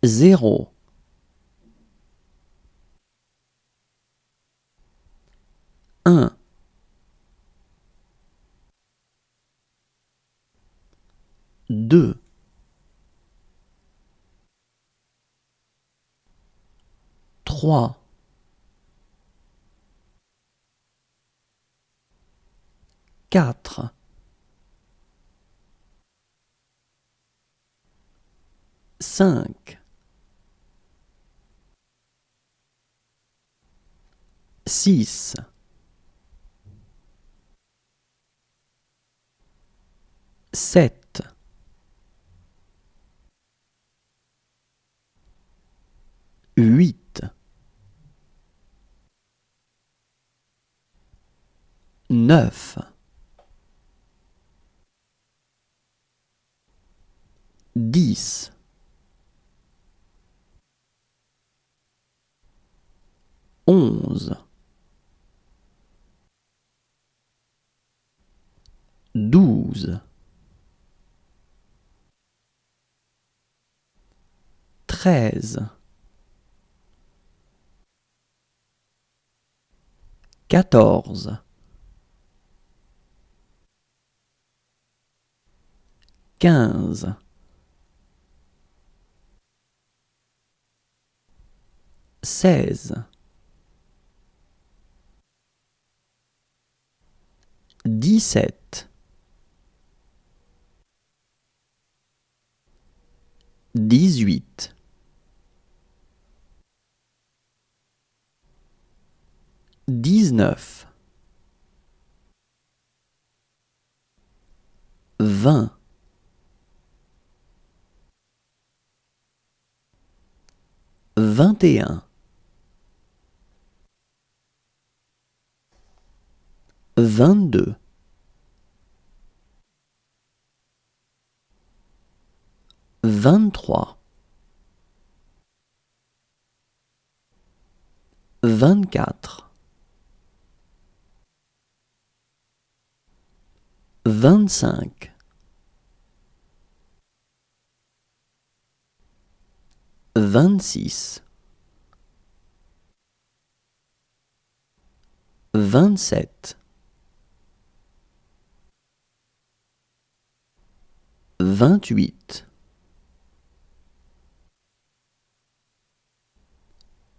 0, 1, 2, 3, 4, 5, 6, 7, 8, 9, 10, 11, 12, 13, 14, 15, 16, 17, 18, 19, 20, 21, 22, 23, 24, 25, 26, 27, 28,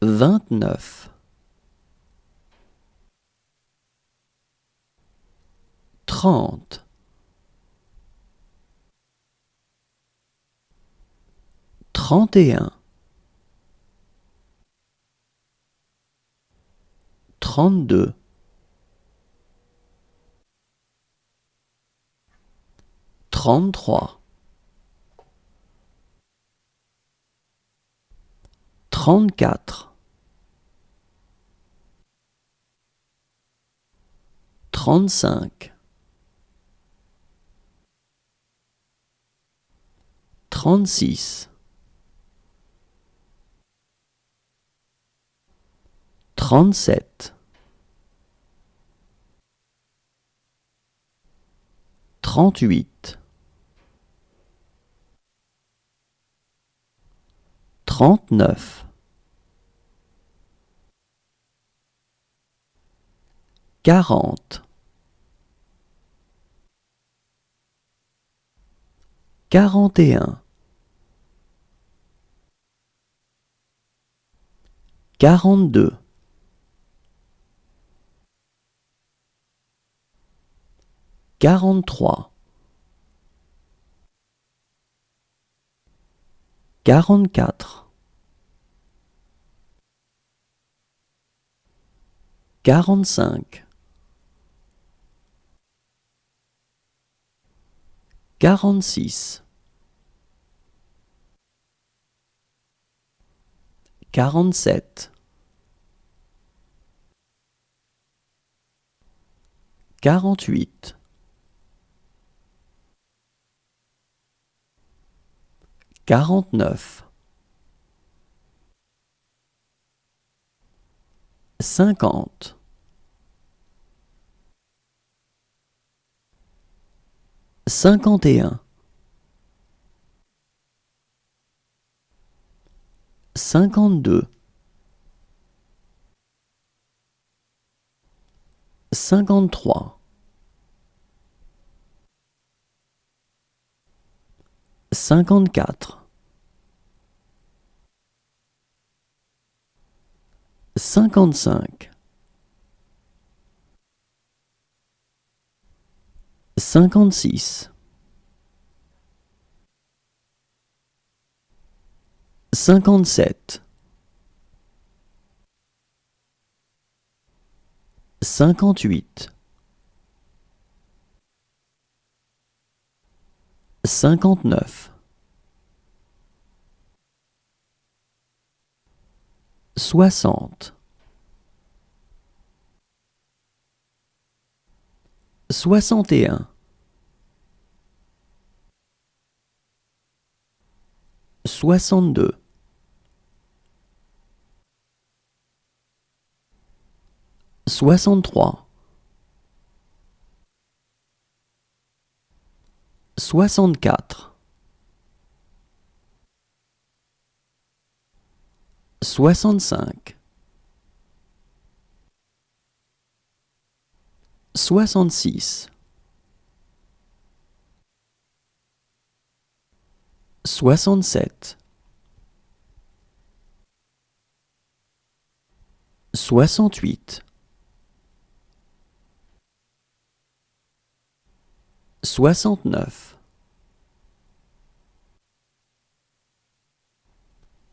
29, 30, 31, 32, 33, 34, 35, 36, 37, 38, 39, 40, 41, 42, 43, 44, 45, 46, 47, 48, 49, 50, 51, 52, 53, 54, 55, 56, 57, 58, 59, 60, 61, 62, 63, 64, 65, 66, 67, 68, 69,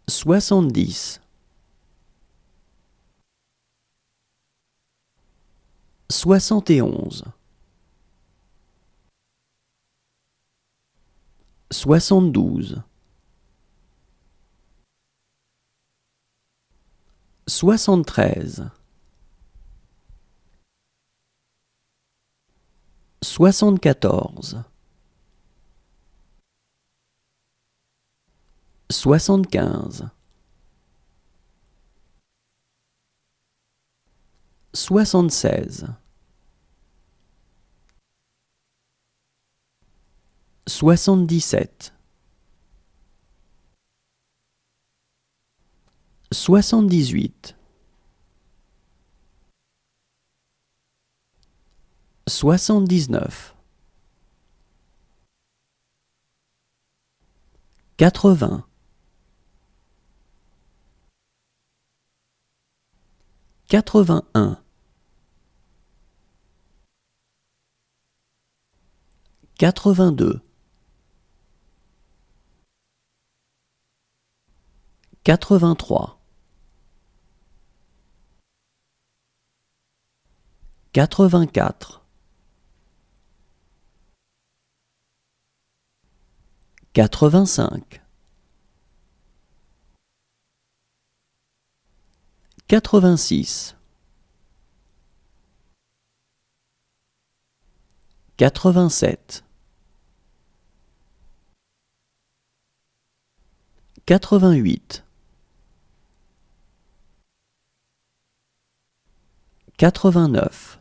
70, 71, 72, 73, 74, 75, 76, 77, 78, 79, 80, 81, 82, 83, 84, 85, 86, 87, 88, 89,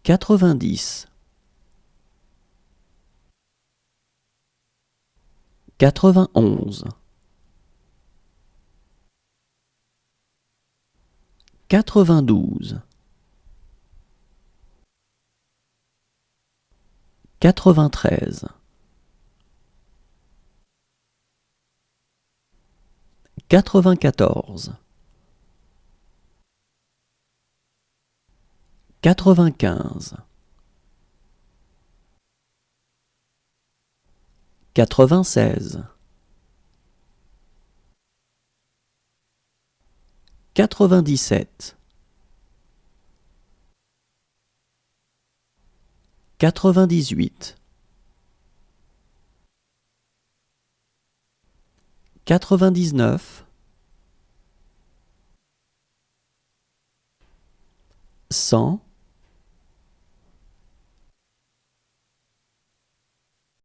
90, 91, 92, 93, 94, 95, 96, 97, 98, 99, 100,